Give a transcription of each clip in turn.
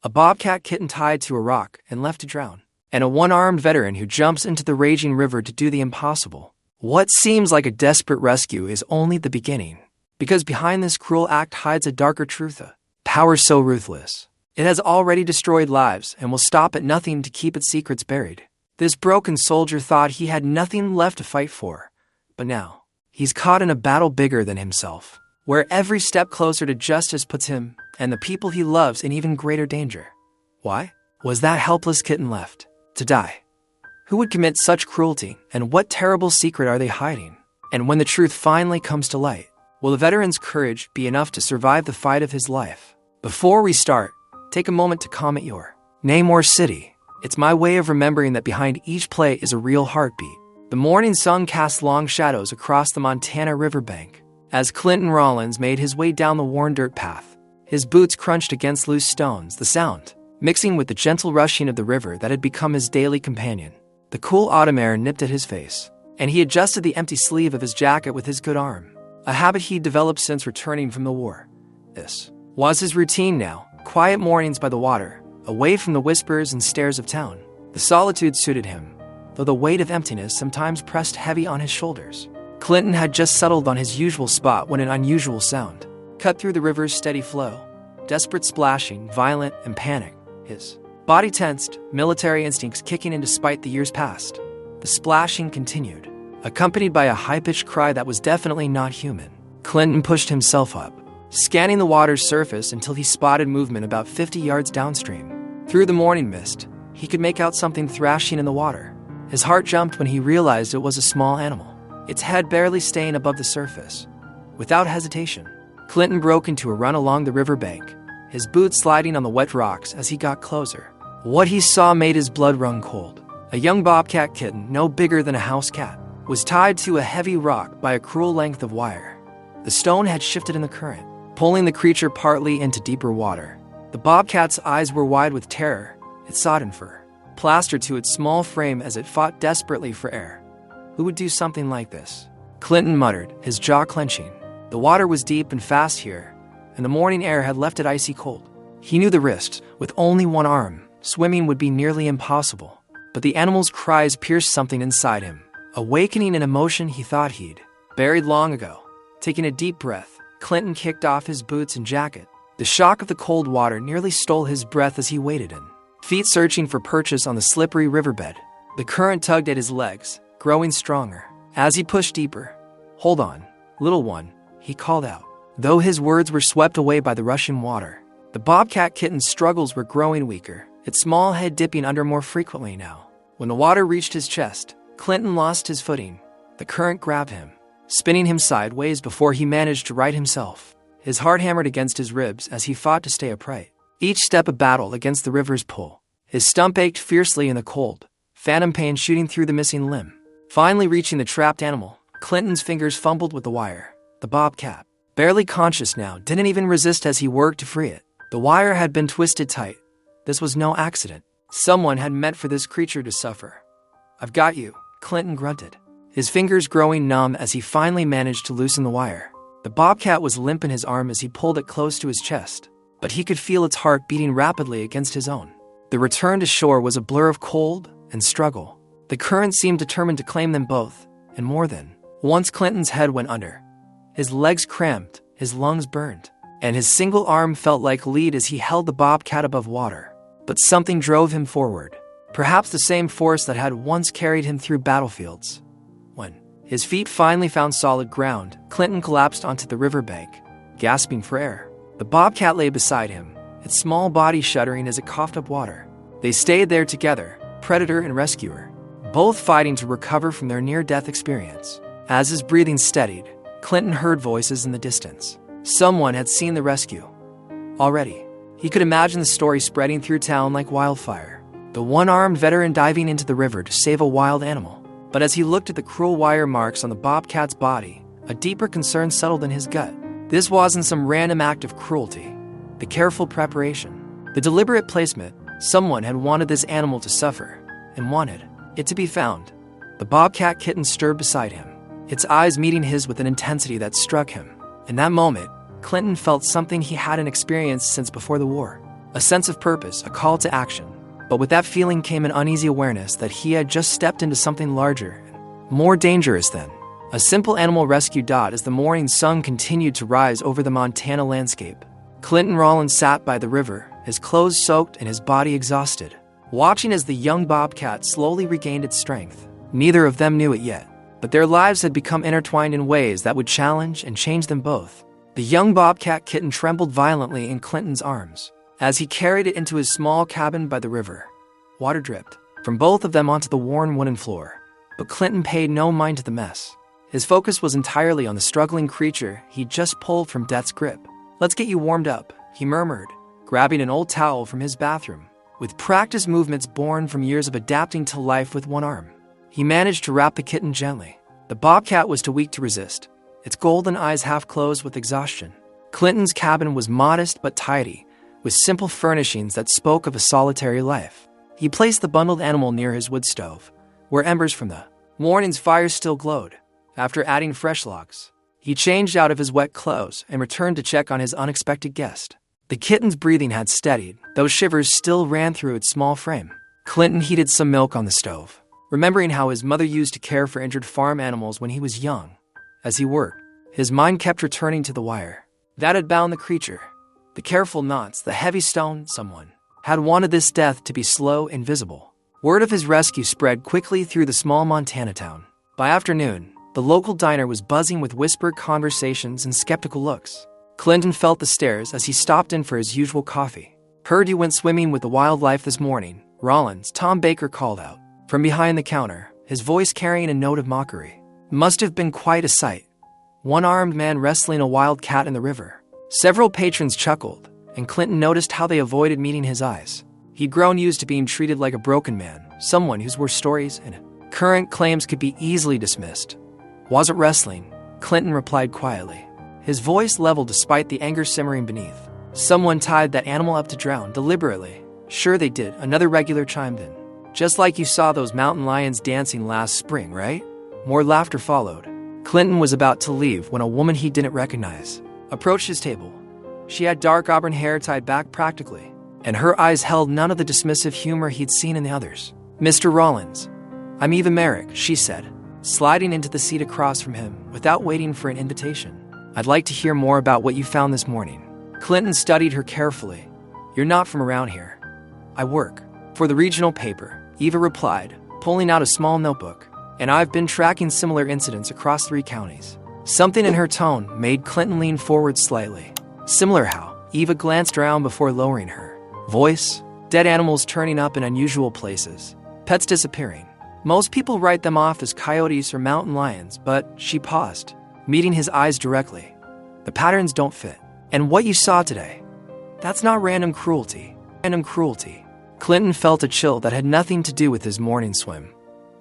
a bobcat kitten tied to a rock and left to drown, and a one-armed veteran who jumps into the raging river to do the impossible. What seems like a desperate rescue is only the beginning, because behind this cruel act hides a darker truth, a power so ruthless. It has already destroyed lives and will stop at nothing to keep its secrets buried. This broken soldier thought he had nothing left to fight for, but now he's caught in a battle bigger than himself, where every step closer to justice puts him and the people he loves in even greater danger. Why was that helpless kitten left to die? Who would commit such cruelty, and what terrible secret are they hiding? And when the truth finally comes to light, will the veteran's courage be enough to survive the fight of his life? Before we start, take a moment to comment your name or city. It's my way of remembering that behind each play is a real heartbeat. The morning sun cast long shadows across the Montana riverbank as Clinton Rollins made his way down the worn dirt path. His boots crunched against loose stones, the sound mixing with the gentle rushing of the river that had become his daily companion. The cool autumn air nipped at his face, and he adjusted the empty sleeve of his jacket with his good arm, a habit he'd developed since returning from the war. This was his routine now, quiet mornings by the water, away from the whispers and stares of town. The solitude suited him, though the weight of emptiness sometimes pressed heavy on his shoulders. Clinton had just settled on his usual spot when an unusual sound cut through the river's steady flow. Desperate splashing, violent and panic. His body tensed, military instincts kicking in despite the years past. The splashing continued, accompanied by a high-pitched cry that was definitely not human. Clinton pushed himself up, scanning the water's surface until he spotted movement about 50 yards downstream. Through the morning mist, he could make out something thrashing in the water. His heart jumped when he realized it was a small animal, its head barely staying above the surface. Without hesitation, Clinton broke into a run along the riverbank, his boots sliding on the wet rocks as he got closer. What he saw made his blood run cold. A young bobcat kitten, no bigger than a house cat, was tied to a heavy rock by a cruel length of wire. The stone had shifted in the current, pulling the creature partly into deeper water. The bobcat's eyes were wide with terror, its sodden fur plastered to its small frame as it fought desperately for air. Who would do something like this? Clinton muttered, his jaw clenching. The water was deep and fast here, and the morning air had left it icy cold. He knew the risks. With only one arm, swimming would be nearly impossible. But the animal's cries pierced something inside him, awakening an emotion he thought he'd buried long ago. Taking a deep breath, Clinton kicked off his boots and jacket. The shock of the cold water nearly stole his breath as he waded in, feet searching for purchase on the slippery riverbed. The current tugged at his legs, growing stronger. As he pushed deeper, "Hold on, little one," he called out. Though his words were swept away by the rushing water, the bobcat kitten's struggles were growing weaker, its small head dipping under more frequently now. When the water reached his chest, Clinton lost his footing. The current grabbed him, spinning him sideways before he managed to right himself. His heart hammered against his ribs as he fought to stay upright, each step a battle against the river's pull. His stump ached fiercely in the cold, phantom pain shooting through the missing limb. Finally reaching the trapped animal, Clinton's fingers fumbled with the wire. The bobcat, barely conscious now, didn't even resist as he worked to free it. The wire had been twisted tight. This was no accident. Someone had meant for this creature to suffer. "I've got you," Clinton grunted, his fingers growing numb as he finally managed to loosen the wire. The bobcat was limp in his arm as he pulled it close to his chest, but he could feel its heart beating rapidly against his own. The return to shore was a blur of cold and struggle. The current seemed determined to claim them both, and more than once Clinton's head went under. His legs cramped, his lungs burned, and his single arm felt like lead as he held the bobcat above water. But something drove him forward, perhaps the same force that had once carried him through battlefields. When his feet finally found solid ground, Clinton collapsed onto the riverbank, gasping for air. The bobcat lay beside him, its small body shuddering as it coughed up water. They stayed there together, predator and rescuer, both fighting to recover from their near-death experience. As his breathing steadied, Clinton heard voices in the distance. Someone had seen the rescue already. He could imagine the story spreading through town like wildfire. The one-armed veteran diving into the river to save a wild animal. But as he looked at the cruel wire marks on the bobcat's body, a deeper concern settled in his gut. This wasn't some random act of cruelty. The careful preparation, the deliberate placement, someone had wanted this animal to suffer, and wanted it to be found. The bobcat kitten stirred beside him, its eyes meeting his with an intensity that struck him. In that moment, Clinton felt something he hadn't experienced since before the war. a sense of purpose, a call to action. But with that feeling came an uneasy awareness that he had just stepped into something larger, more dangerous than a simple animal rescue. As the morning sun continued to rise over the Montana landscape, Clinton Rollins sat by the river, his clothes soaked and his body exhausted, watching as the young bobcat slowly regained its strength. Neither of them knew it yet, but their lives had become intertwined in ways that would challenge and change them both. The young bobcat kitten trembled violently in Clinton's arms as he carried it into his small cabin by the river. Water dripped from both of them onto the worn wooden floor, but Clinton paid no mind to the mess. His focus was entirely on the struggling creature he'd just pulled from death's grip. "Let's get you warmed up," he murmured, grabbing an old towel from his bathroom. With practiced movements born from years of adapting to life with one arm, he managed to wrap the kitten gently. The bobcat was too weak to resist, its golden eyes half closed with exhaustion. Clinton's cabin was modest but tidy, with simple furnishings that spoke of a solitary life. He placed the bundled animal near his wood stove, where embers from the morning's fire still glowed. After adding fresh logs, he changed out of his wet clothes and returned to check on his unexpected guest. The kitten's breathing had steadied, though shivers still ran through its small frame. Clinton heated some milk on the stove, remembering how his mother used to care for injured farm animals when he was young. As he worked, his mind kept returning to the wire that had bound the creature, the careful knots, the heavy stone. Someone had wanted this death to be slow and visible. Word of his rescue spread quickly through the small Montana town. By afternoon, the local diner was buzzing with whispered conversations and skeptical looks. Clinton felt the stares as he stopped in for his usual coffee. "Heard you went swimming with the wildlife this morning," Rollins, Tom Baker, called out from behind the counter, his voice carrying a note of mockery. Must have been quite a sight. One-armed man wrestling a wild cat in the river. Several patrons chuckled, and Clinton noticed how they avoided meeting his eyes. He'd grown used to being treated like a broken man, someone whose worst stories and current claims could be easily dismissed. "Wasn't wrestling," Clinton replied quietly, his voice level despite the anger simmering beneath. "Someone tied that animal up to drown, deliberately." "Sure they did," another regular chimed in. "Just like you saw those mountain lions dancing last spring, right?" More laughter followed. Clinton was about to leave when a woman he didn't recognize approached his table. She had dark auburn hair tied back practically, and her eyes held none of the dismissive humor he'd seen in the others. "Mr. Rollins, I'm Eva Merrick," she said, sliding into the seat across from him without waiting for an invitation. "I'd like to hear more about what you found this morning." Clinton studied her carefully. "You're not from around here." "I work for the regional paper," Eva replied, pulling out a small notebook. "And I've been tracking similar incidents across 3 counties." Something in her tone made Clinton lean forward slightly. "Similar how?" Eva glanced around before lowering her voice. "Dead animals turning up in unusual places. Pets disappearing. Most people write them off as coyotes or mountain lions, but," she paused, meeting his eyes directly, "the patterns don't fit. And what you saw today, that's not random cruelty." Random cruelty. Clinton felt a chill that had nothing to do with his morning swim.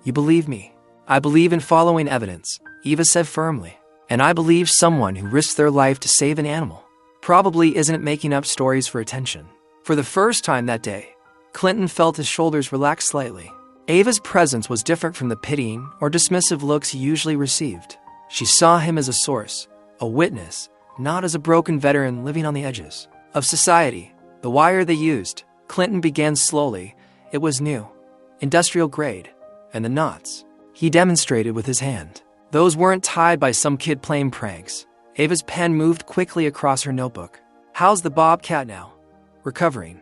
"You believe me?" "I believe in following evidence," Eva said firmly. "And I believe someone who risks their life to save an animal probably isn't making up stories for attention." For the first time that day, Clinton felt his shoulders relax slightly. Ava's presence was different from the pitying or dismissive looks he usually received. She saw him as a source, a witness, not as a broken veteran living on the edges of society. The wire they used, Clinton began slowly. It was new, industrial grade, and the knots he demonstrated with his hand, those weren't tied by some kid playing pranks. Ava's pen moved quickly across her notebook. "How's the bobcat now?" "Recovering.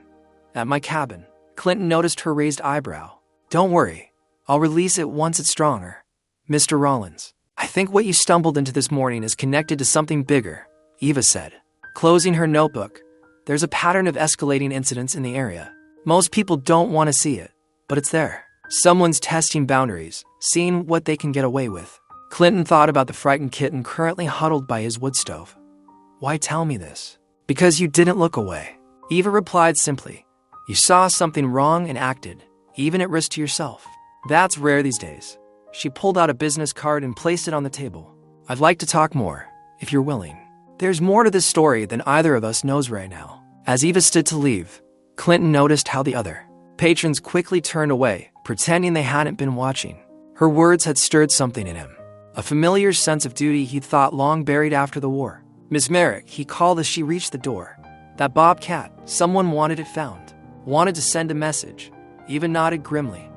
At my cabin." Clinton noticed her raised eyebrow. "Don't worry, I'll release it once it's stronger." "Mr. Rollins, I think what you stumbled into this morning is connected to something bigger," Eva said, closing her notebook. "There's a pattern of escalating incidents in the area. Most people don't want to see it, but it's there. Someone's testing boundaries, seeing what they can get away with." Clinton thought about the frightened kitten currently huddled by his wood stove. "Why tell me this?" "Because you didn't look away," Eva replied simply. "You saw something wrong and acted, even at risk to yourself. That's rare these days." She pulled out a business card and placed it on the table. "I'd like to talk more, if you're willing. There's more to this story than either of us knows right now." As Eva stood to leave, Clinton noticed how the other patrons quickly turned away, pretending they hadn't been watching. Her words had stirred something in him, a familiar sense of duty he'd thought long buried after the war. "Miss Merrick," he called as she reached the door, That bobcat, someone wanted it found. Wanted to send a message. Eva nodded grimly.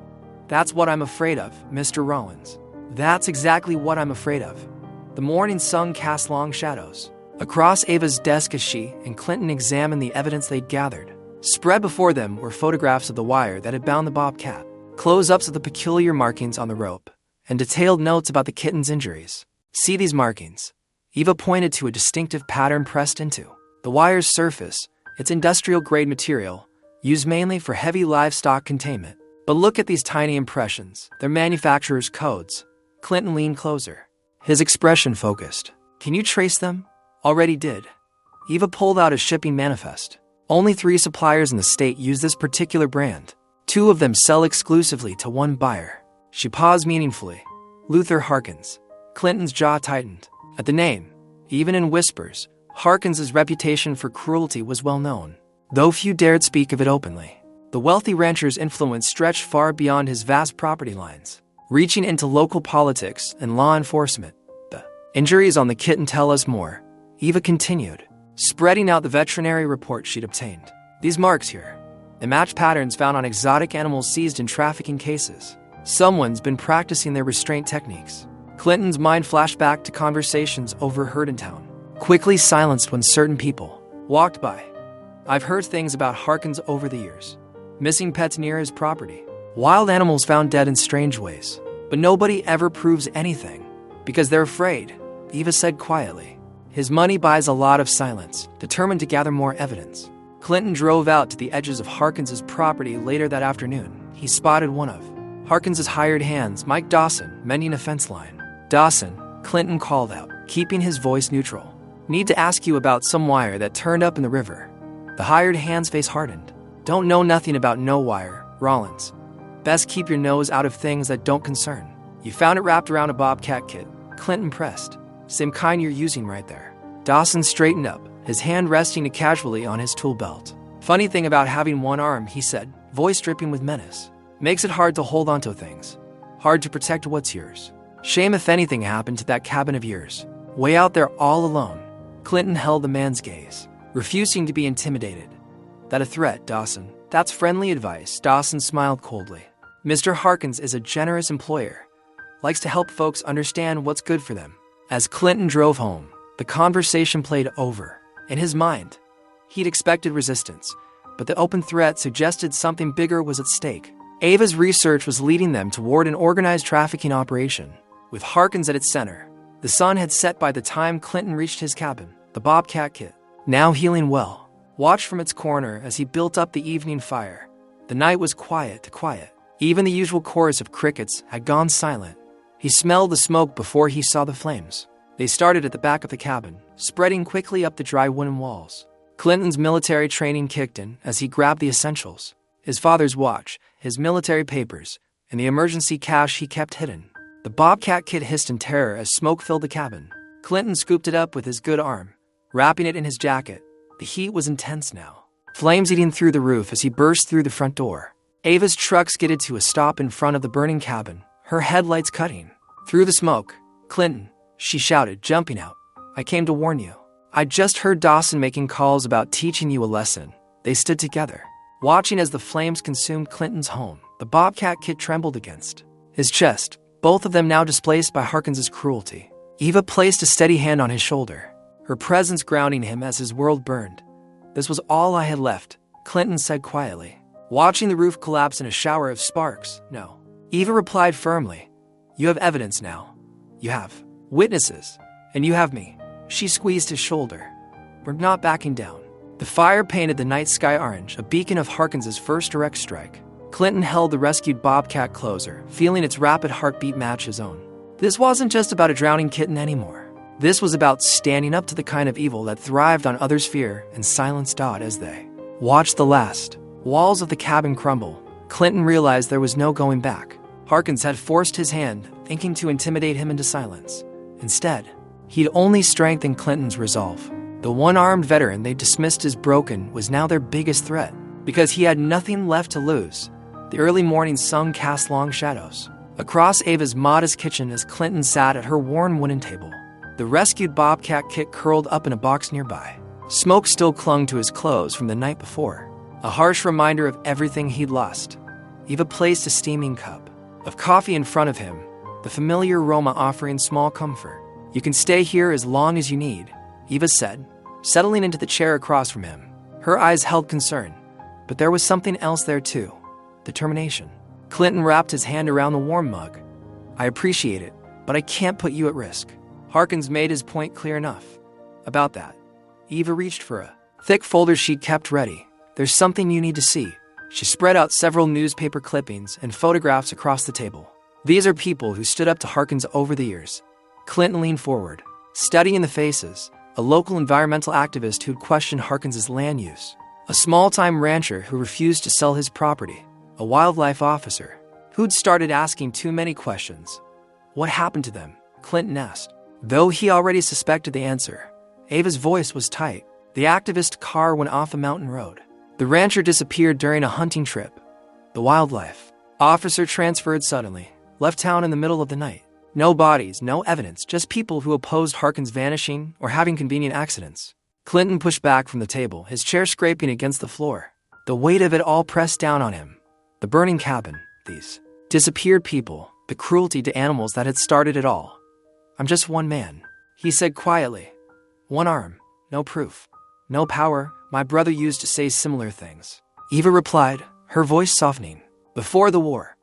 That's what I'm afraid of, Mr. Rollins. That's exactly what I'm afraid of. The morning sun cast long shadows across Ava's desk as she and Clinton examined the evidence they'd gathered. Spread before them were photographs of the wire that had bound the bobcat, close-ups of the peculiar markings on the rope, and detailed notes about the kitten's injuries. See these markings? Eva pointed to a distinctive pattern pressed into the wire's surface. It's industrial-grade material, used mainly for heavy livestock containment. But look at these tiny impressions. They're manufacturer's codes. Clinton leaned closer, his expression focused. Can you trace them? Already did. Eva pulled out a shipping manifest. Only 3 suppliers in the state use this particular brand. 2 of them sell exclusively to one buyer. She paused meaningfully. Luther Harkins. Clinton's jaw tightened. At the name, even in whispers, Harkins's reputation for cruelty was well known, though few dared speak of it openly. The wealthy rancher's influence stretched far beyond his vast property lines, reaching into local politics and law enforcement. The injuries on the kitten tell us more, Eva continued, spreading out the veterinary report she'd obtained. These marks here, they match patterns found on exotic animals seized in trafficking cases. Someone's been practicing their restraint techniques. Clinton's mind flashed back to conversations overheard in town, quickly silenced when certain people walked by. I've heard things about Harkins over the years. Missing pets near his property. Wild animals found dead in strange ways. But nobody ever proves anything, because they're afraid, Eva said quietly. His money buys a lot of silence, determined to gather more evidence. Clinton drove out to the edges of Harkins's property later that afternoon. He spotted one of Harkins's hired hands, Mike Dawson, mending a fence line. Dawson, Clinton called out, keeping his voice neutral. Need to ask you about some wire that turned up in the river. The hired hand's face hardened. Don't know nothing about no wire, Rollins. Best keep your nose out of things that don't concern. You found it wrapped around a Bobcat kit, Clinton pressed. Same kind you're using right there. Dawson straightened up, his hand resting casually on his tool belt. Funny thing about having one arm, he said, voice dripping with menace. Makes it hard to hold onto things. Hard to protect what's yours. Shame if anything happened to that cabin of yours. Way out there all alone. Clinton held the man's gaze, refusing to be intimidated. That a threat, Dawson? That's friendly advice, Dawson smiled coldly. Mr. Harkins is a generous employer. Likes to help folks understand what's good for them. As Clinton drove home, the conversation played over. In his mind, he'd expected resistance, but the open threat suggested something bigger was at stake. Ava's research was leading them toward an organized trafficking operation, with Harkins at its center. The sun had set by the time Clinton reached his cabin, the Bobcat kit, now healing well. Watched from its corner as he built up the evening fire. The night was quiet. Even the usual chorus of crickets had gone silent. He smelled the smoke before he saw the flames. They started at the back of the cabin, spreading quickly up the dry wooden walls. Clinton's military training kicked in as he grabbed the essentials. His father's watch, his military papers, and the emergency cash he kept hidden. The Bobcat kit hissed in terror as smoke filled the cabin. Clinton scooped it up with his good arm, wrapping it in his jacket. The heat was intense now, flames eating through the roof as he burst through the front door. Ava's truck skidded to a stop in front of the burning cabin, her headlights cutting through the smoke. Clinton, she shouted, jumping out. I came to warn you. I just heard Dawson making calls about teaching you a lesson. They stood together, watching as the flames consumed Clinton's home. The Bobcat kit trembled against his chest, both of them now displaced by Harkins's cruelty. Eva placed a steady hand on his shoulder, her presence grounding him as his world burned. This was all I had left, Clinton said quietly, watching the roof collapse in a shower of sparks. No. Eva replied firmly. You have evidence now. You have witnesses. And you have me. She squeezed his shoulder. We're not backing down. The fire painted the night sky orange, a beacon of Harkins's first direct strike. Clinton held the rescued Bobcat closer, feeling its rapid heartbeat match his own. This wasn't just about a drowning kitten anymore. This was about standing up to the kind of evil that thrived on others' fear and silenced Dodd as they watched the last walls of the cabin crumble. Clinton realized there was no going back. Harkins had forced his hand, thinking to intimidate him into silence. Instead, he'd only strengthened Clinton's resolve. The one-armed veteran they dismissed as broken was now their biggest threat, because he had nothing left to lose. The early morning sun cast long shadows across Ava's modest kitchen as Clinton sat at her worn wooden table. The rescued Bobcat kit curled up in a box nearby, Smoke still clung to his clothes from the night before, a harsh reminder of everything he'd lost. Eva placed a steaming cup of coffee in front of him, the familiar aroma offering small comfort. "You can stay here as long as you need," Eva said, settling into the chair across from him. Her eyes held concern, but there was something else there too: determination. Clinton wrapped his hand around the warm mug. "I appreciate it, but I can't put you at risk." Harkins made his point clear enough. About that, Eva reached for a thick folder she'd kept ready. "There's something you need to see." She spread out several newspaper clippings and photographs across the table. "These are people who stood up to Harkins over the years." Clinton leaned forward, studying the faces: a local environmental activist who'd questioned Harkins's land use, a small-time rancher who refused to sell his property, a wildlife officer who'd started asking too many questions. "What happened to them?" Clinton asked. Though he already suspected the answer, Ava's voice was tight. "The activist car went off a mountain road. The rancher disappeared during a hunting trip. The wildlife officer transferred suddenly, left town in the middle of the night. No bodies, no evidence, just people who opposed Harkins vanishing or having convenient accidents." Clinton pushed back from the table, his chair scraping against the floor, the weight of it all pressed down on him. The burning cabin, these disappeared people, the cruelty to animals that had started it all. "I'm just one man," he said quietly. "One arm, no proof, no power. My brother used to say similar things," Eva replied, her voice softening. "Before the war,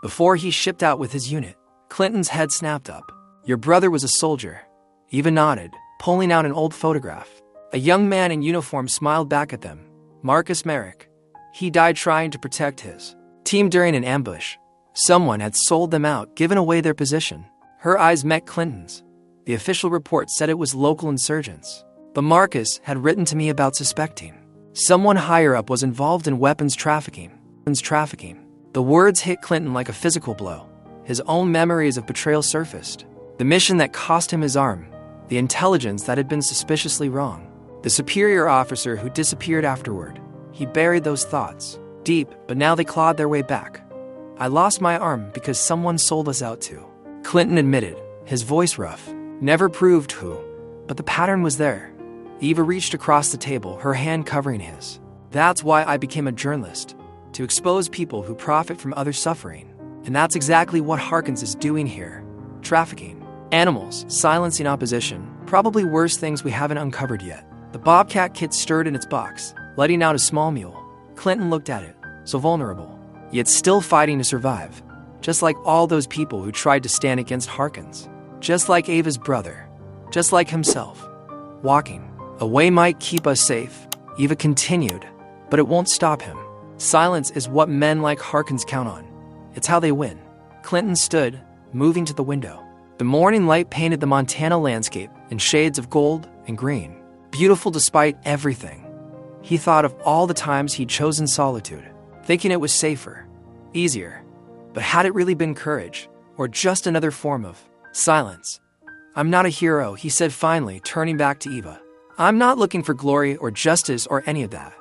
before he shipped out with his unit." Clinton's head snapped up. "Your brother was a soldier." Eva nodded, pulling out an old photograph. A young man in uniform smiled back at them. "Marcus Merrick. He died trying to protect his team during an ambush. Someone had sold them out, given away their position." Her eyes met Clinton's. "The official report said it was local insurgents, but Marcus had written to me about suspecting someone higher up was involved in weapons trafficking." The words hit Clinton like a physical blow. His own memories of betrayal surfaced. The mission that cost him his arm, the intelligence that had been suspiciously wrong, the superior officer who disappeared afterward. He buried those thoughts deep, but now they clawed their way back. "I lost my arm because someone sold us out too," Clinton admitted, his voice rough. "Never proved who, but the pattern was there." Eva reached across the table, her hand covering his. "That's why I became a journalist, to expose people who profit from others' suffering. And that's exactly what Harkins is doing here. Trafficking animals, silencing opposition, probably worse things we haven't uncovered yet." The Bobcat Kitten stirred in its box, letting out a small mule. Clinton looked at it, so vulnerable, yet still fighting to survive. Just like all those people who tried to stand against Harkins. Just like Ava's brother. Just like himself. "Walking away might keep us safe," Eva continued, "but it won't stop him. Silence is what men like Harkins count on. It's how they win." Clinton stood, moving to the window. The morning light painted the Montana landscape in shades of gold and green, beautiful despite everything. He thought of all the times he'd chosen solitude, thinking it was safer, easier. But had it really been courage, or just another form of silence? "I'm not a hero," he said finally, turning back to Eva. "I'm not looking for glory or justice or any of that.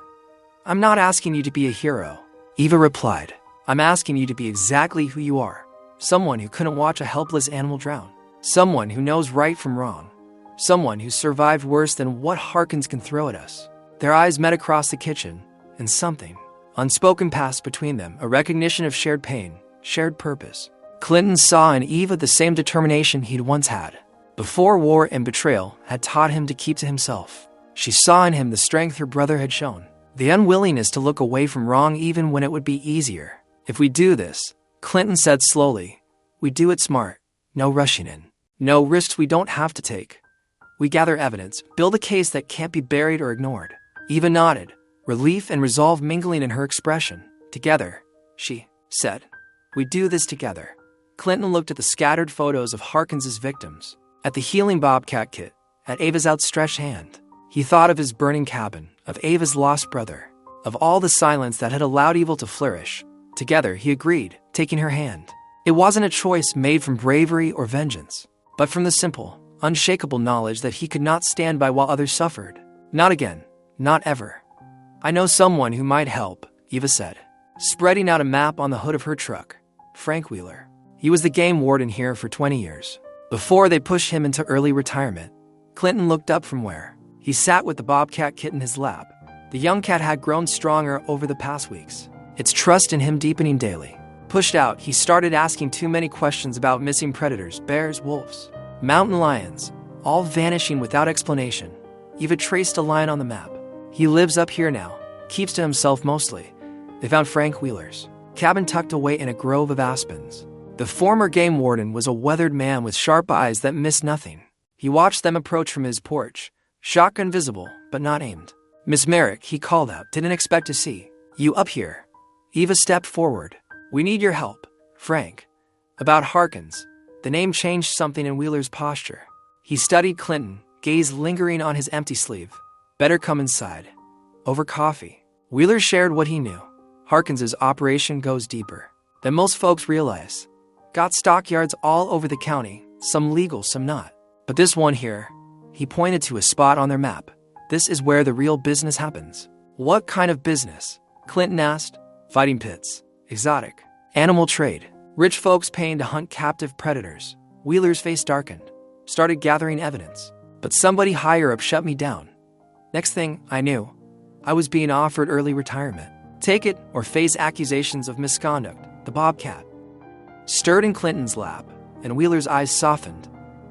I'm not asking you to be a hero," Eva replied. "I'm asking you to be exactly who you are. Someone who couldn't watch a helpless animal drown. Someone who knows right from wrong. Someone who survived worse than what Harkins can throw at us." Their eyes met across the kitchen, and something unspoken passed between them, a recognition of shared pain, shared purpose. Clinton saw in Eva the same determination he'd once had, before war and betrayal had taught him to keep to himself. She saw in him the strength her brother had shown, the unwillingness to look away from wrong even when it would be easier. "If we do this," Clinton said slowly, "we do it smart, no rushing in, no risks we don't have to take. We gather evidence, build a case that can't be buried or ignored." Eva nodded, relief and resolve mingling in her expression. "Together," she said. "We do this together." Clinton looked at the scattered photos of Harkins's victims, at the healing Bobcat Kitten, at Ava's outstretched hand. He thought of his burning cabin, of Ava's lost brother, of all the silence that had allowed evil to flourish. Together, he agreed, taking her hand. It wasn't a choice made from bravery or vengeance, but from the simple, unshakable knowledge that he could not stand by while others suffered. Not again, not ever. "I know someone who might help," Eva said, spreading out a map on the hood of her truck. "Frank Wheeler. He was the game warden here for 20 years, before they pushed him into early retirement." Clinton looked up from where He sat with the Bobcat Kitten in his lap. The young cat had grown stronger over the past weeks, its trust in him deepening daily. Pushed out, he started asking too many questions about missing predators, bears, wolves, mountain lions, all vanishing without explanation. Eva traced a line on the map. He lives up here now, keeps to himself mostly. They found Frank Wheeler's cabin tucked away in a grove of aspens. The former game warden was a weathered man with sharp eyes that missed nothing. He watched them approach from his porch, shotgun visible, but not aimed. "Miss Merrick," he called out, "didn't expect to see you up here." Eva stepped forward. "We need your help, Frank." About Harkins. The name changed something in Wheeler's posture. He studied Clinton, gaze lingering on his empty sleeve. "Better come inside." Over coffee, Wheeler shared what he knew. Harkins's operation goes deeper than most folks realize. Got stockyards all over the county, some legal, some not. But this one here, he pointed to a spot on their map. "This is where the real business happens." "What kind of business?" Clinton asked. "Fighting pits, exotic, animal trade, rich folks paying to hunt captive predators." Wheeler's face darkened. "Started gathering evidence, but somebody higher up shut me down. Next thing I knew, I was being offered early retirement. Take it or face accusations of misconduct." The Bobcat stirred in Clinton's lap, and Wheeler's eyes softened.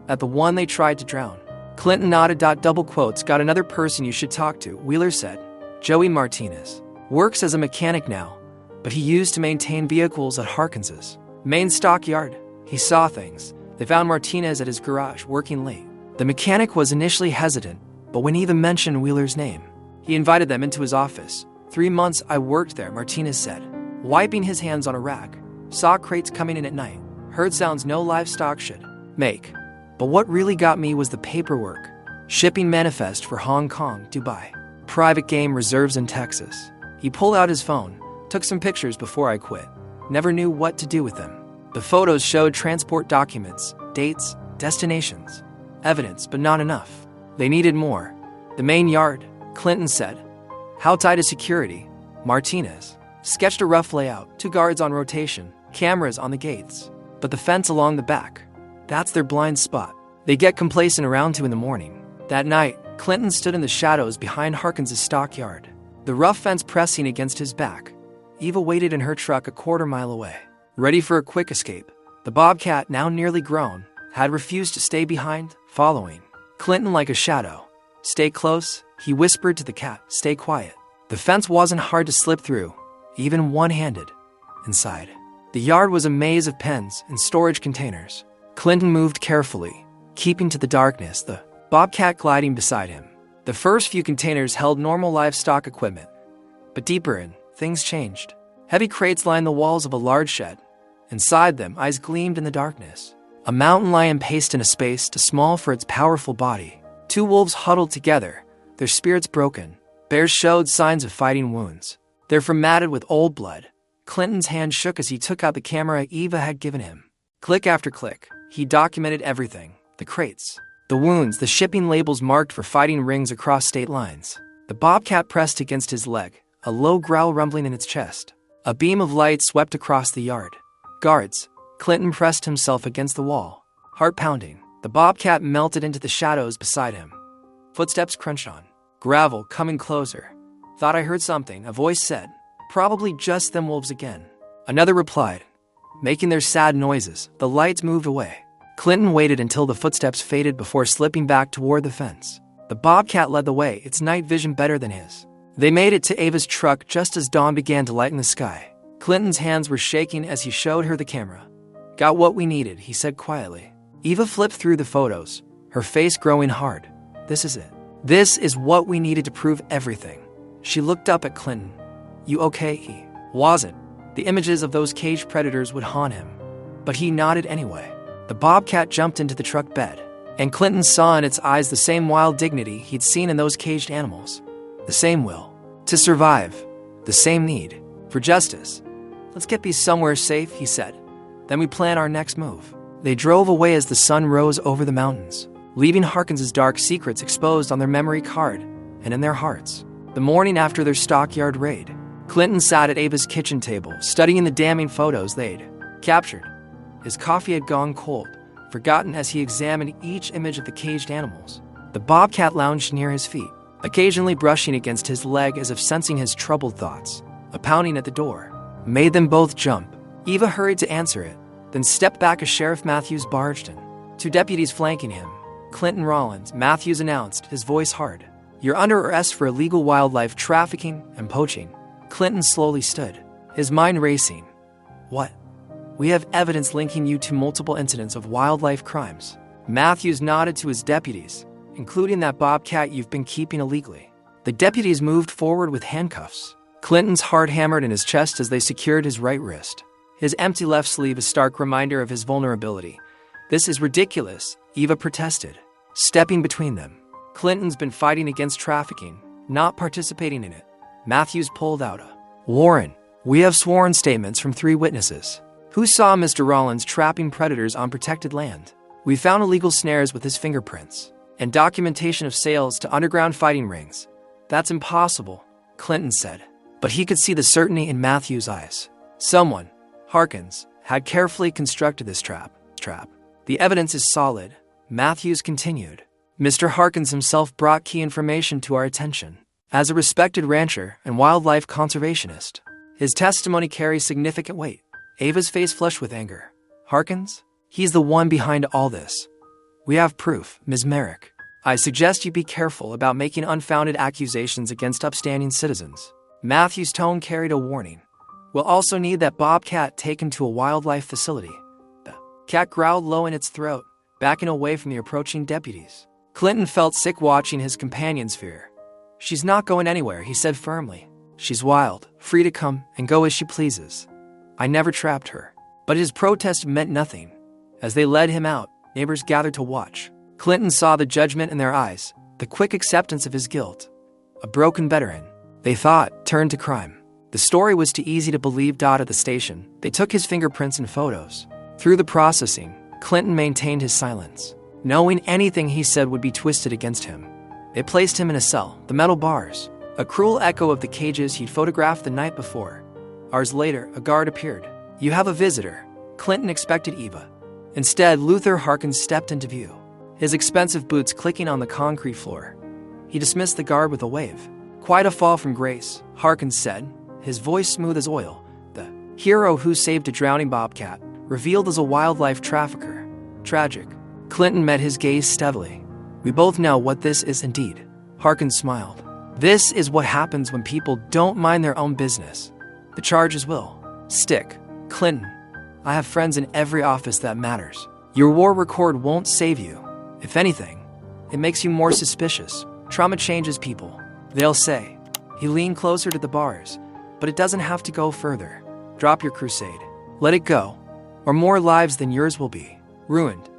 "At the one they tried to drown." Clinton nodded. Double quotes. "Got another person you should talk to," Wheeler said. "Joey Martinez. Works as a mechanic now, but he used to maintain vehicles at Harkins's main stockyard. He saw things. They found Martinez at his garage, working late." The mechanic was initially hesitant, but when Eva mentioned Wheeler's name, he invited them into his office. 3 months I worked there," Martinez said, wiping his hands on a rack. "Saw crates coming in at night. Heard sounds no livestock should make. But what really got me was the paperwork. Shipping manifest for Hong Kong, Dubai. Private game reserves in Texas." He pulled out his phone, took some pictures before I quit. Never knew what to do with them. The photos showed transport documents, dates, destinations. Evidence, but not enough. They needed more. "The main yard," Clinton said. "How tight is security?" Martinez sketched a rough layout, 2 guards on rotation, cameras on the gates. But the fence along the back, that's their blind spot. They get complacent around 2 in the morning. That night, Clinton stood in the shadows behind Harkins's stockyard, the rough fence pressing against his back. Eva waited in her truck a quarter mile away, ready for a quick escape. The Bobcat, now nearly grown, had refused to stay behind, following Clinton like a shadow. "Stay close," he whispered to the cat. "Stay quiet." The fence wasn't hard to slip through, even one-handed. Inside, the yard was a maze of pens and storage containers. Clinton moved carefully, keeping to the darkness, the Bobcat gliding beside him. The first few containers held normal livestock equipment, but deeper in, things changed. Heavy crates lined the walls of a large shed. Inside them, eyes gleamed in the darkness. A mountain lion paced in a space too small for its powerful body. 2 wolves huddled together, their spirits broken. Bears showed signs of fighting wounds. They're matted with old blood. Clinton's hand shook as he took out the camera Eva had given him. Click after click, he documented everything. The crates, the wounds, the shipping labels marked for fighting rings across state lines. The Bobcat pressed against his leg, a low growl rumbling in its chest. A beam of light swept across the yard. "Guards." Clinton pressed himself against the wall, heart pounding. The Bobcat melted into the shadows beside him. Footsteps crunched on gravel, coming closer. "Thought I heard something," a voice said. "Probably just them wolves again." Another replied, making their sad noises. The lights moved away. Clinton waited until the footsteps faded before slipping back toward the fence. The Bobcat led the way, its night vision better than his. They made it to Ava's truck just as dawn began to lighten the sky. Clinton's hands were shaking as he showed her the camera. "Got what we needed," he said quietly. Eva flipped through the photos, her face growing hard. "This is it. This is what we needed to prove everything." She looked up at Clinton. "You okay?" He wasn't. The images of those caged predators would haunt him. But he nodded anyway. The Bobcat jumped into the truck bed, and Clinton saw in its eyes the same wild dignity he'd seen in those caged animals. The same will to survive. The same need for justice. "Let's get these somewhere safe," he said. "Then we plan our next move." They drove away as the sun rose over the mountains, leaving Harkins's dark secrets exposed on their memory card and in their hearts. The morning after their stockyard raid, Clinton sat at Ava's kitchen table, studying the damning photos they'd captured. His coffee had gone cold, forgotten as he examined each image of the caged animals. The bobcat lounged near his feet, occasionally brushing against his leg as if sensing his troubled thoughts. A pounding at the door made them both jump. Eva hurried to answer it, then stepped back as Sheriff Matthews barged in. Two deputies flanking him. Clinton Rollins, Matthews announced, his voice hard. You're under arrest for illegal wildlife trafficking and poaching. Clinton slowly stood, his mind racing. What? We have evidence linking you to multiple incidents of wildlife crimes. Matthews nodded to his deputies, including that bobcat you've been keeping illegally. The deputies moved forward with handcuffs. Clinton's heart hammered in his chest as they secured his right wrist. His empty left sleeve a stark reminder of his vulnerability. This is ridiculous, Eva protested, stepping between them. Clinton's been fighting against trafficking, not participating in it. Matthews pulled out a warrant. We have sworn statements from 3 witnesses who saw Mr. Rollins trapping predators on protected land. We found illegal snares with his fingerprints and documentation of sales to underground fighting rings. That's impossible, Clinton said, but he could see the certainty in Matthews' eyes. Someone, Harkins, had carefully constructed this trap. The evidence is solid, Matthews continued. Mr. Harkins himself brought key information to our attention. As a respected rancher and wildlife conservationist, his testimony carries significant weight. Ava's face flushed with anger. Harkins? He's the one behind all this. We have proof, Ms. Merrick. I suggest you be careful about making unfounded accusations against upstanding citizens. Matthew's tone carried a warning. We'll also need that bobcat taken to a wildlife facility. The cat growled low in its throat, backing away from the approaching deputies. Clinton felt sick watching his companion's fear. She's not going anywhere, he said firmly. She's wild, free to come and go as she pleases. I never trapped her. But his protest meant nothing. As they led him out, neighbors gathered to watch. Clinton saw the judgment in their eyes, the quick acceptance of his guilt. A broken veteran, they thought, turned to crime. The story was too easy to believe. At the station, they took his fingerprints and photos. Through the processing, Clinton maintained his silence, knowing anything he said would be twisted against him. They placed him in a cell, the metal bars, a cruel echo of the cages he'd photographed the night before. Hours later, a guard appeared. You have a visitor, Clinton expected Eva. Instead, Luther Harkins stepped into view, his expensive boots clicking on the concrete floor. He dismissed the guard with a wave. Quite a fall from grace, Harkins said, his voice smooth as oil. The hero who saved a drowning bobcat, revealed as a wildlife trafficker. Tragic. Clinton met his gaze steadily. We both know what this is indeed. Harkins smiled. This is what happens when people don't mind their own business. The charges will stick. Clinton, I have friends in every office that matters. Your war record won't save you. If anything, it makes you more suspicious. Trauma changes people, they'll say. He leaned closer to the bars, but it doesn't have to go further. Drop your crusade. Let it go, or more lives than yours will be ruined.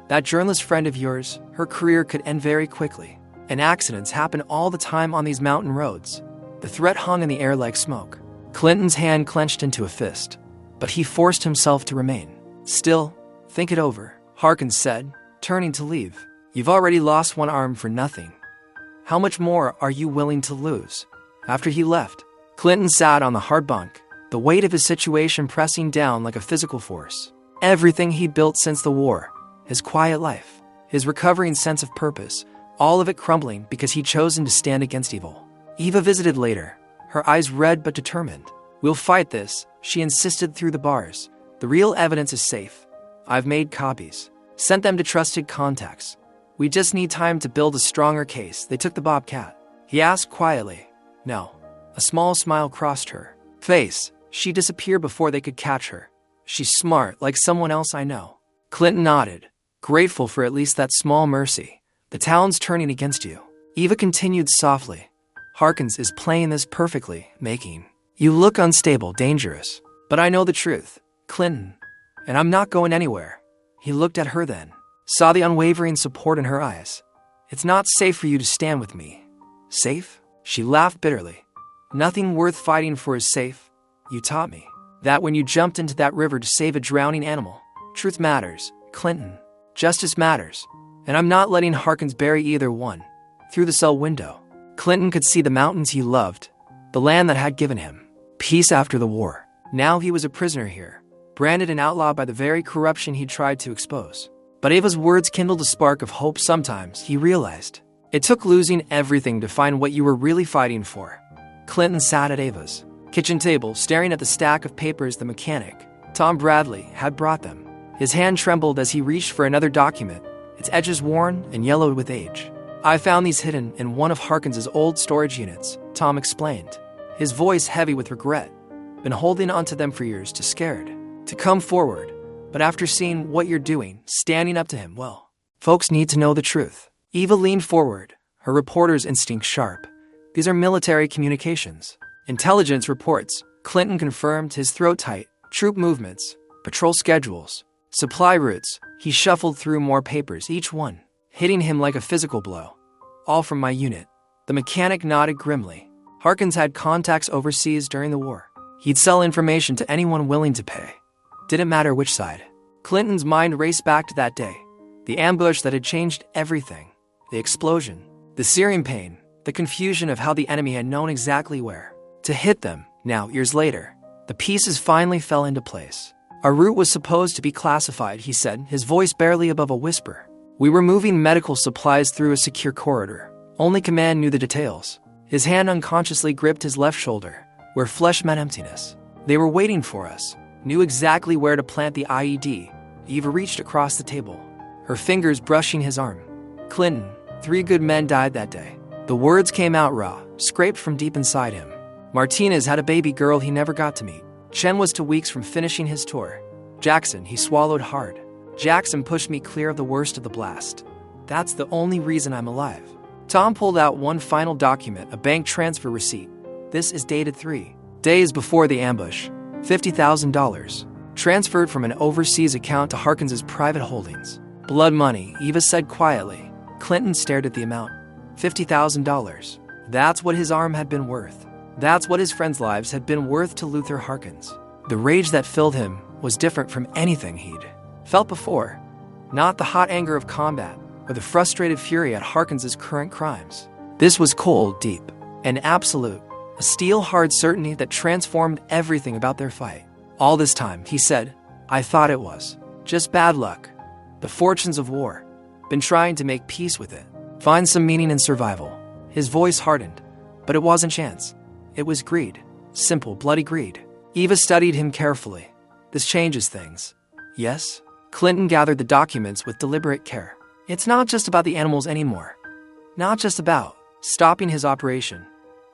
That journalist friend of yours, her career could end very quickly. And accidents happen all the time on these mountain roads. The threat hung in the air like smoke. Clinton's hand clenched into a fist, but he forced himself to remain. Still, think it over, Harkins said, turning to leave. You've already lost one arm for nothing. How much more are you willing to lose? After he left, Clinton sat on the hard bunk, the weight of his situation pressing down like a physical force. Everything he'd built since the war, his quiet life, his recovering sense of purpose, all of it crumbling because he'd chosen to stand against evil. Eva visited later, her eyes red but determined. We'll fight this, she insisted through the bars. The real evidence is safe. I've made copies, sent them to trusted contacts. We just need time to build a stronger case. They took the bobcat. He asked quietly. No. A small smile crossed her face. She disappeared before they could catch her. She's smart, like someone else I know. Clinton nodded, grateful for at least that small mercy. The town's turning against you. Eva continued softly. Harkins is playing this perfectly, making you look unstable, dangerous. But I know the truth, Clinton, and I'm not going anywhere. He looked at her then, saw the unwavering support in her eyes. It's not safe for you to stand with me. Safe? She laughed bitterly. Nothing worth fighting for is safe. You taught me that when you jumped into that river to save a drowning animal. Truth matters, Clinton. Justice matters. And I'm not letting Harkins bury either one. Through the cell window, Clinton could see the mountains he loved, the land that had given him peace after the war. Now he was a prisoner here, branded an outlaw by the very corruption he'd tried to expose. But Ava's words kindled a spark of hope. Sometimes, he realized, It took losing everything to find what you were really fighting for. Clinton sat at Ava's kitchen table, staring at the stack of papers the mechanic, Tom Bradley, had brought them. His hand trembled as he reached for another document, its edges worn and yellowed with age. "I found these hidden in one of Harkins's old storage units," Tom explained, his voice heavy with regret. "Been holding onto them for years, too scared to come forward. But after seeing what you're doing, standing up to him, well, folks need to know the truth." Eva leaned forward, her reporter's instinct sharp. "These are military communications. Intelligence reports," Clinton confirmed, his throat tight. "Troop movements, patrol schedules, supply routes." He shuffled through more papers, each one hitting him like a physical blow. "All from my unit." The mechanic nodded grimly. Harkins had contacts overseas during the war. He'd sell information to anyone willing to pay. Didn't matter which side. Clinton's mind raced back to that day. The ambush that had changed everything. The explosion. The searing pain. The confusion of how the enemy had known exactly where to hit them. Now, years later, the pieces finally fell into place. "Our route was supposed to be classified," he said, his voice barely above a whisper. "We were moving medical supplies through a secure corridor. Only command knew the details." His hand unconsciously gripped his left shoulder, where flesh met emptiness. "They were waiting for us, knew exactly where to plant the IED." Eva reached across the table, her fingers brushing his arm. "Clinton, 3 good men died that day." The words came out raw, scraped from deep inside him. Martinez had a baby girl he never got to meet. Chen was 2 weeks from finishing his tour. Jackson, he swallowed hard. "Jackson pushed me clear of the worst of the blast. That's the only reason I'm alive." Tom pulled out one final document, a bank transfer receipt. "This is dated 3 days before the ambush. $50,000. Transferred from an overseas account to Harkins's private holdings." "Blood money," Eva said quietly. Clinton stared at the amount. $50,000. That's what his arm had been worth. That's what his friends' lives had been worth to Luther Harkins. The rage that filled him was different from anything he'd felt before. Not the hot anger of combat, or the frustrated fury at Harkins's current crimes. This was cold, deep, and absolute. A steel-hard certainty that transformed everything about their fight. "All this time," he said, "I thought it was just bad luck. The fortunes of war. Been trying to make peace with it. Find some meaning in survival." His voice hardened, but it wasn't chance. It was greed. Simple, bloody greed. Eva studied him carefully. "This changes things." "Yes?" Clinton gathered the documents with deliberate care. "It's not just about the animals anymore. Not just about stopping his operation."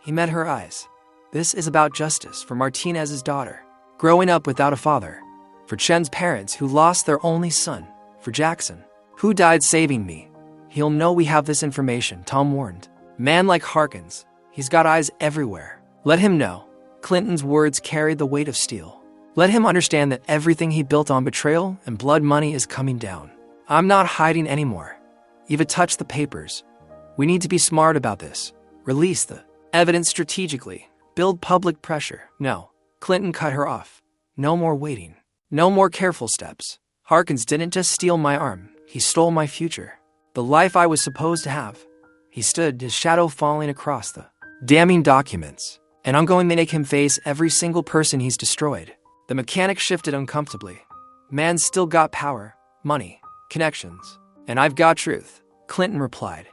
He met her eyes. "This is about justice for Martinez's daughter, growing up without a father. For Chen's parents who lost their only son. For Jackson, who died saving me. He'll know we have this information," Tom warned. "Man like Harkins, he's got eyes everywhere. Let him know." Clinton's words carried the weight of steel. "Let him understand that everything he built on betrayal and blood money is coming down. I'm not hiding anymore." Eva touched the papers. "We need to be smart about this. Release the evidence strategically. Build public pressure." "No." Clinton cut her off. "No more waiting. No more careful steps. Harkins didn't just steal my arm. He stole my future. The life I was supposed to have." He stood, his shadow falling across the damning documents. "And I'm going to make him face every single person he's destroyed." The mechanic shifted uncomfortably. "Man's still got power, money, connections. And I've got truth," Clinton replied.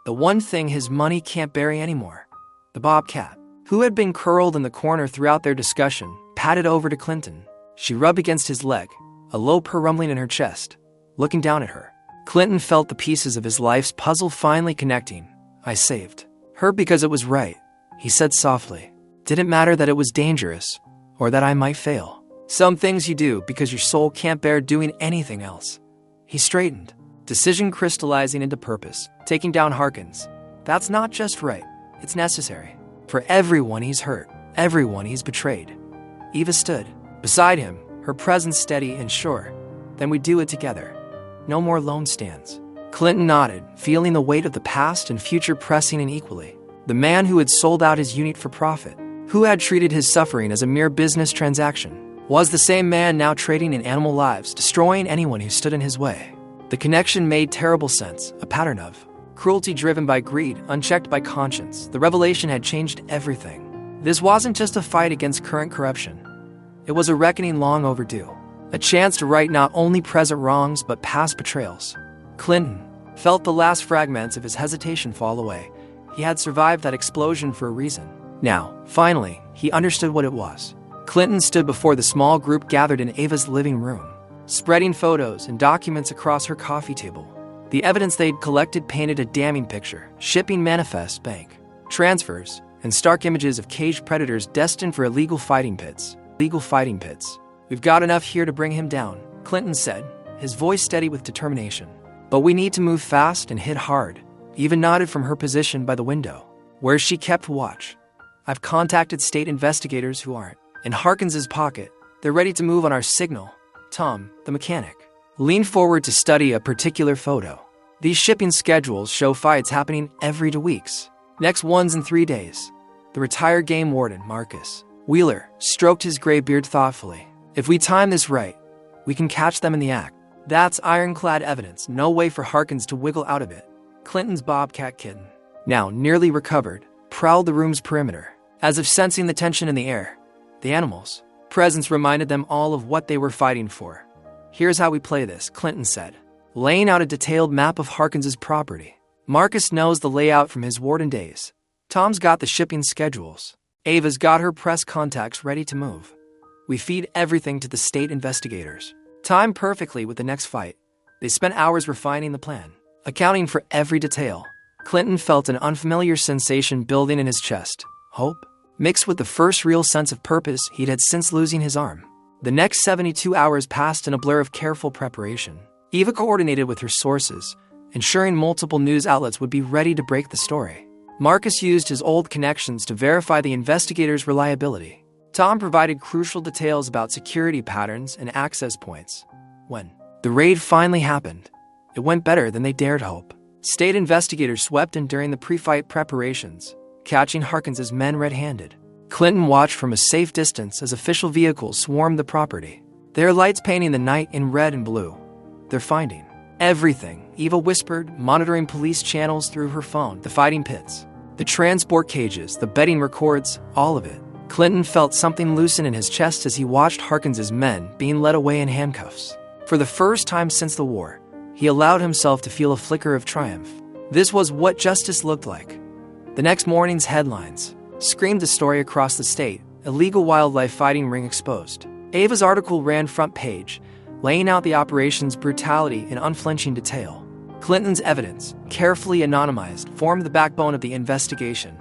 "The one thing his money can't bury anymore." The Bobcat, who had been curled in the corner throughout their discussion, padded over to Clinton. She rubbed against his leg, a low purr rumbling in her chest, looking down at her. Clinton felt the pieces of his life's puzzle finally connecting. "I saved her because it was right," he said softly. "Didn't matter that it was dangerous, or that I might fail. Some things you do because your soul can't bear doing anything else." He straightened, decision crystallizing into purpose, taking down Harkins. That's not just right, it's necessary. For everyone he's hurt, everyone he's betrayed. Eva stood beside him, her presence steady and sure. "Then we do it together. No more lone stands." Clinton nodded, feeling the weight of the past and future pressing in equally. The man who had sold out his unit for profit, who had treated his suffering as a mere business transaction, was the same man now trading in animal lives, destroying anyone who stood in his way. The connection made terrible sense, a pattern of cruelty driven by greed, unchecked by conscience. The revelation had changed everything. This wasn't just a fight against current corruption. It was a reckoning long overdue, a chance to right not only present wrongs but past betrayals. "Clinton," felt the last fragments of his hesitation fall away. He had survived that explosion for a reason. Now, finally, he understood what it was. Clinton stood before the small group gathered in Ava's living room, spreading photos and documents across her coffee table. The evidence they'd collected painted a damning picture: shipping manifests, bank transfers, and stark images of caged predators destined for illegal fighting pits. We've got enough here to bring him down, Clinton said, his voice steady with determination. But we need to move fast and hit hard. Eva nodded from her position by the window, where she kept watch. I've contacted state investigators who aren't in Harkins's pocket. They're ready to move on our signal. Tom, the mechanic, leaned forward to study a particular photo. These shipping schedules show fights happening every 2 weeks. Next one's in 3 days. The retired game warden, Marcus Wheeler, stroked his gray beard thoughtfully. If we time this right, we can catch them in the act. That's ironclad evidence, no way for Harkins to wiggle out of it. Clinton's Bobcat Kitten, now nearly recovered, prowled the room's perimeter, as if sensing the tension in the air. The animal's presence reminded them all of what they were fighting for. Here's how we play this, Clinton said, laying out a detailed map of Harkins's property. Marcus knows the layout from his warden days. Tom's got the shipping schedules. Ava's got her press contacts ready to move. We feed everything to the state investigators. Timed perfectly with the next fight. They spent hours refining the plan, accounting for every detail. Clinton felt an unfamiliar sensation building in his chest. Hope, mixed with the first real sense of purpose he'd had since losing his arm. The next 72 hours passed in a blur of careful preparation. Eva coordinated with her sources, ensuring multiple news outlets would be ready to break the story. Marcus used his old connections to verify the investigators' reliability. Tom provided crucial details about security patterns and access points. When the raid finally happened, it went better than they dared hope. State investigators swept in during the pre-fight preparations, catching Harkins's men red-handed. Clinton watched from a safe distance as official vehicles swarmed the property, their lights painting the night in red and blue. They're finding everything, Eva whispered, monitoring police channels through her phone. The fighting pits, the transport cages, the betting records, all of it. Clinton felt something loosen in his chest as he watched Harkins's men being led away in handcuffs. For the first time since the war, he allowed himself to feel a flicker of triumph. This was what justice looked like. The next morning's headlines screamed the story across the state: illegal wildlife fighting ring exposed. Ava's article ran front page, laying out the operation's brutality in unflinching detail. Clinton's evidence, carefully anonymized, formed the backbone of the investigation.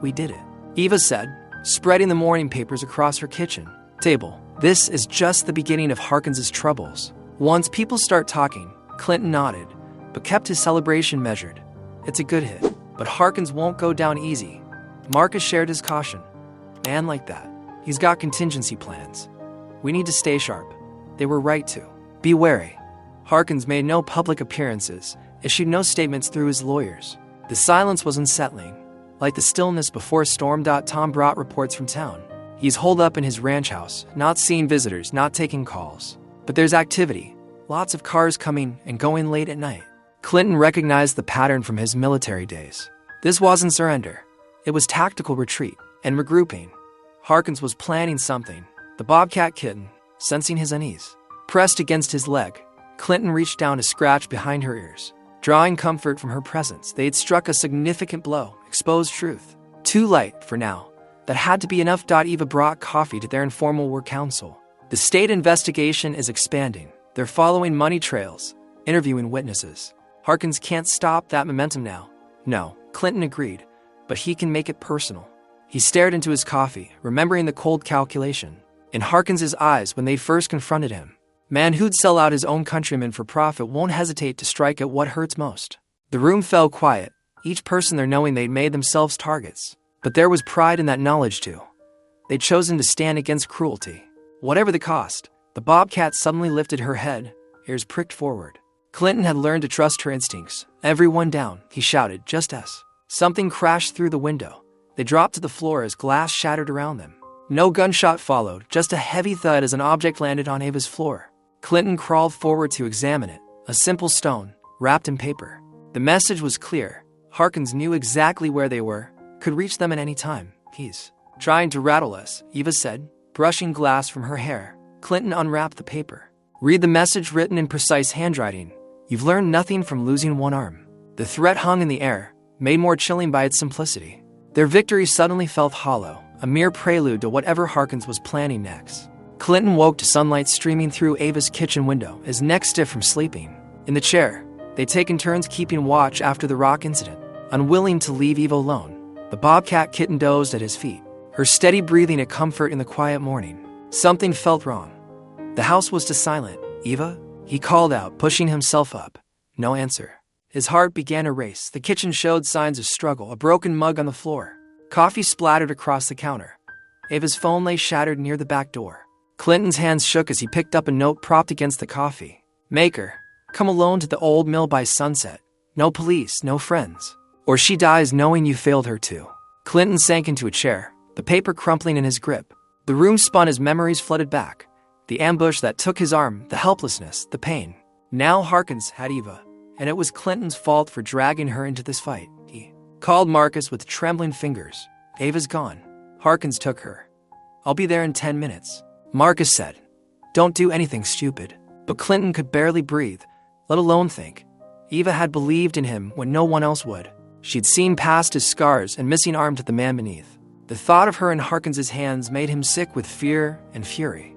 We did it, Eva said, spreading the morning papers across her kitchen table. This is just the beginning of Harkins's troubles. Once people start talking, Clinton nodded, but kept his celebration measured. It's a good hit, but Harkins won't go down easy. Marcus shared his caution. Man like that, he's got contingency plans. We need to stay sharp. They were right to be wary. Harkins made no public appearances, issued no statements through his lawyers. The silence was unsettling, like the stillness before a storm. Tom brought reports from town. He's holed up in his ranch house, not seeing visitors, not taking calls. But there's activity, lots of cars coming and going late at night. Clinton recognized the pattern from his military days. This wasn't surrender. It was tactical retreat and regrouping. Harkins was planning something. The Bobcat Kitten, sensing his unease, pressed against his leg. Clinton reached down to scratch behind her ears. Drawing comfort from her presence, they had struck a significant blow, exposed truth. Too light, for now. That had to be enough. Eva brought coffee to their informal work council. The state investigation is expanding. They're following money trails, interviewing witnesses. Harkins can't stop that momentum now. No, Clinton agreed, but he can make it personal. He stared into his coffee, remembering the cold calculation in Harkins's eyes when they first confronted him. Man who'd sell out his own countrymen for profit won't hesitate to strike at what hurts most. The room fell quiet, each person there knowing they'd made themselves targets. But there was pride in that knowledge too. They'd chosen to stand against cruelty. Whatever the cost, the Bobcat suddenly lifted her head, ears pricked forward. Clinton had learned to trust her instincts. Everyone down, he shouted, just as something crashed through the window. They dropped to the floor as glass shattered around them. No gunshot followed, just a heavy thud as an object landed on Ava's floor. Clinton crawled forward to examine it, a simple stone, wrapped in paper. The message was clear. Harkins knew exactly where they were, could reach them at any time. He's trying to rattle us, Eva said, brushing glass from her hair. Clinton unwrapped the paper. Read the message written in precise handwriting. You've learned nothing from losing one arm. The threat hung in the air, made more chilling by its simplicity. Their victory suddenly felt hollow, a mere prelude to whatever Harkins was planning next. Clinton woke to sunlight streaming through Ava's kitchen window, his neck stiff from sleeping. In the chair, they'd taken turns keeping watch after the rock incident, unwilling to leave Eva alone. The Bobcat Kitten dozed at his feet, her steady breathing a comfort in the quiet morning. Something felt wrong. The house was too silent. "Eva?" he called out, pushing himself up. No answer. His heart began a race. The kitchen showed signs of struggle, a broken mug on the floor. Coffee splattered across the counter. Ava's phone lay shattered near the back door. Clinton's hands shook as he picked up a note propped against the coffee. "Maker, come alone to the old mill by sunset. No police, no friends. Or she dies knowing you failed her too." Clinton sank into a chair, the paper crumpling in his grip. The room spun as memories flooded back. The ambush that took his arm, the helplessness, the pain. Now Harkins had Eva, and it was Clinton's fault for dragging her into this fight. He called Marcus with trembling fingers. "Ava's gone." Harkins took her. "I'll be there in 10 minutes. Marcus said, "Don't do anything stupid." But Clinton could barely breathe, let alone think. Eva had believed in him when no one else would. She'd seen past his scars and missing arm to the man beneath. The thought of her in Harkins's hands made him sick with fear and fury.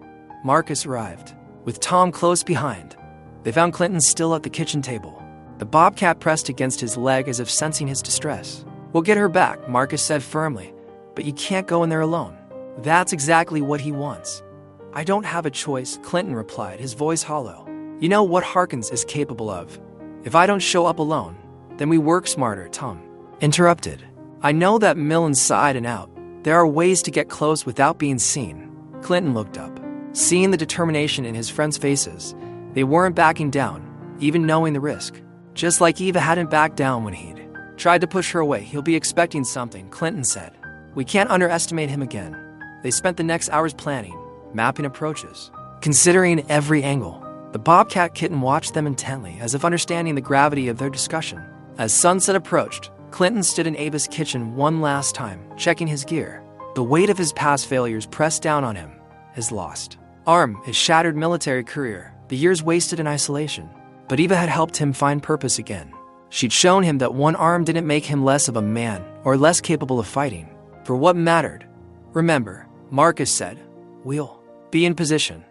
Marcus arrived, with Tom close behind. They found Clinton still at the kitchen table. The Bobcat pressed against his leg as if sensing his distress. "We'll get her back," Marcus said firmly, "but you can't go in there alone." That's exactly what he wants. "I don't have a choice," Clinton replied, his voice hollow. "You know what Harkins is capable of. If I don't show up alone, then we work smarter," Tom interrupted. "I know that mill inside and out. There are ways to get close without being seen." Clinton looked up, seeing the determination in his friends' faces. They weren't backing down, even knowing the risk. Just like Eva hadn't backed down when he'd tried to push her away. "He'll be expecting something," Clinton said. "We can't underestimate him again." They spent the next hours planning, mapping approaches, considering every angle. The Bobcat Kitten watched them intently, as if understanding the gravity of their discussion. As sunset approached, Clinton stood in Ava's kitchen one last time, checking his gear. The weight of his past failures pressed down on him. His lost arm, his shattered military career, the years wasted in isolation. But Eva had helped him find purpose again. She'd shown him that one arm didn't make him less of a man or less capable of fighting. For what mattered. "Remember," Marcus said, "we'll be in position.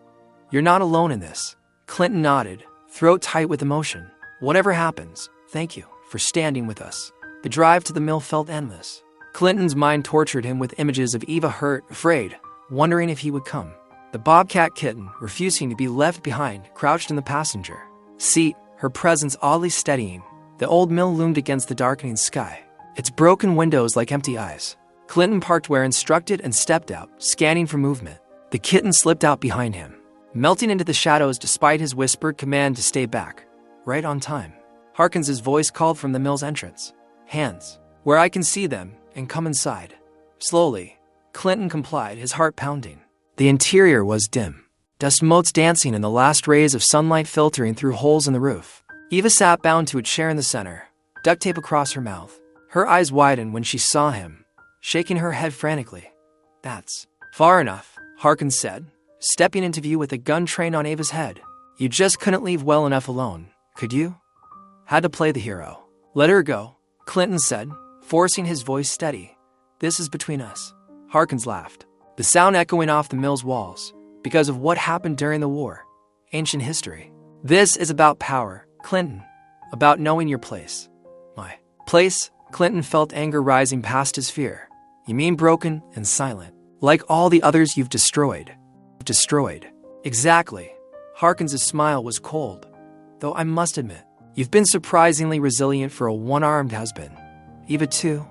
You're not alone in this." Clinton nodded, throat tight with emotion. "Whatever happens, thank you for standing with us." The drive to the mill felt endless. Clinton's mind tortured him with images of Eva hurt, afraid, wondering if he would come. The Bobcat Kitten, refusing to be left behind, crouched in the passenger seat, her presence oddly steadying. The old mill loomed against the darkening sky, its broken windows like empty eyes. Clinton parked where instructed and stepped out, scanning for movement. The kitten slipped out behind him, melting into the shadows despite his whispered command to stay back. Right on time. Harkins's voice called from the mill's entrance. "Hands, where I can see them, and come inside." Slowly, Clinton complied, his heart pounding. The interior was dim, dust motes dancing in the last rays of sunlight filtering through holes in the roof. Eva sat bound to a chair in the center, duct tape across her mouth. Her eyes widened when she saw him, shaking her head frantically. "That's far enough," Harkins said, stepping into view with a gun trained on Ava's head. "You just couldn't leave well enough alone, could you?" Had to play the hero. "Let her go," Clinton said, forcing his voice steady. "This is between us." Harkins laughed, the sound echoing off the mill's walls, because of what happened during the war. Ancient history. "This is about power, Clinton. About knowing your place." "My place?" Clinton felt anger rising past his fear. "You mean broken and silent, like all the others you've destroyed." "Destroyed." "Exactly." Harkins' smile was cold. "Though I must admit, you've been surprisingly resilient for a one-armed husband. Eva too.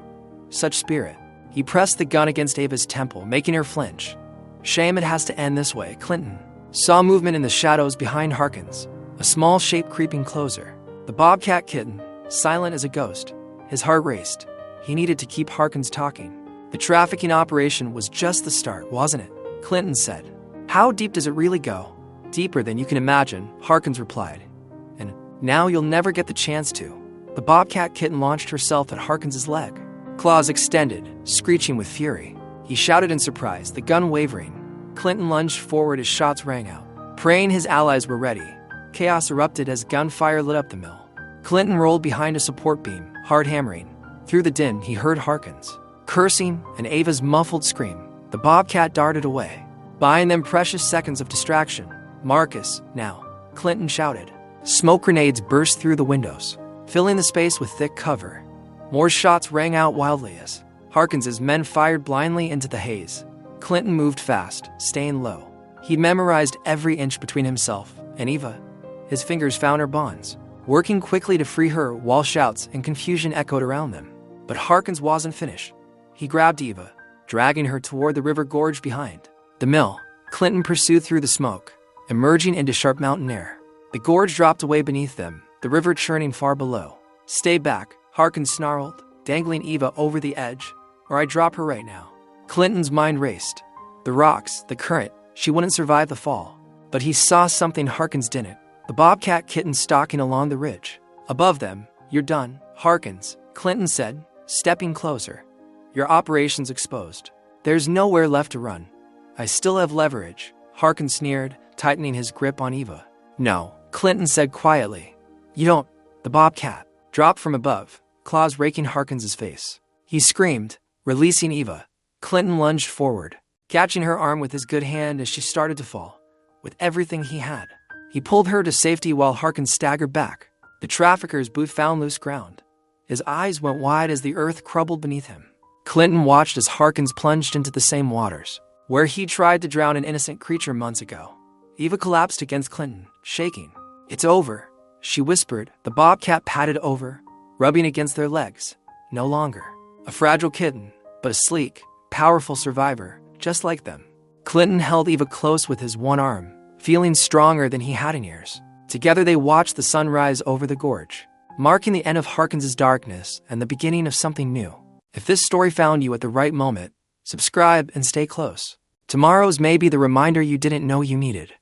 Such spirit." He pressed the gun against Ava's temple, making her flinch. "Shame it has to end this way." Clinton saw movement in the shadows behind Harkins, a small shape creeping closer. The Bobcat Kitten, silent as a ghost. His heart raced. He needed to keep Harkins talking. "The trafficking operation was just the start, wasn't it?" Clinton said. "How deep does it really go?" "Deeper than you can imagine," Harkins replied. "And now you'll never get the chance to." The Bobcat Kitten launched herself at Harkins' leg, claws extended, screeching with fury. He shouted in surprise, the gun wavering. Clinton lunged forward as shots rang out, praying his allies were ready. Chaos erupted as gunfire lit up the mill. Clinton rolled behind a support beam, hard hammering. Through the din, he heard Harkins cursing and Ava's muffled scream. The Bobcat darted away, buying them precious seconds of distraction. "Marcus, now," Clinton shouted. Smoke grenades burst through the windows, filling the space with thick cover. More shots rang out wildly as Harkins's men fired blindly into the haze. Clinton moved fast, staying low. He memorized every inch between himself and Eva. His fingers found her bonds, working quickly to free her while shouts and confusion echoed around them. But Harkins wasn't finished. He grabbed Eva, dragging her toward the river gorge behind. The mill, Clinton pursued through the smoke, emerging into sharp mountain air. The gorge dropped away beneath them, the river churning far below. "Stay back," Harkins snarled, dangling Eva over the edge, "or I drop her right now." Clinton's mind raced. The rocks, the current, she wouldn't survive the fall. But he saw something Harkins didn't. The Bobcat Kitten stalking along the ridge. Above them. "You're done, Harkins," Clinton said, stepping closer. "Your operation's exposed. There's nowhere left to run." "I still have leverage," Harkins sneered, tightening his grip on Eva. "No," Clinton said quietly. "You don't." The Bobcat dropped from above, claws raking Harkins's face. He screamed, releasing Eva. Clinton lunged forward, catching her arm with his good hand as she started to fall. With everything he had, he pulled her to safety while Harkins staggered back. The trafficker's boot found loose ground. His eyes went wide as the earth crumbled beneath him. Clinton watched as Harkins plunged into the same waters, where he tried to drown an innocent creature months ago. Eva collapsed against Clinton, shaking. "It's over," she whispered. The Bobcat patted over, rubbing against their legs. No longer a fragile kitten, but a sleek, powerful survivor, just like them. Clinton held Eva close with his one arm, feeling stronger than he had in years. Together they watched the sun rise over the gorge, marking the end of Harkins's darkness and the beginning of something new. If this story found you at the right moment, subscribe and stay close. Tomorrow's may be the reminder you didn't know you needed.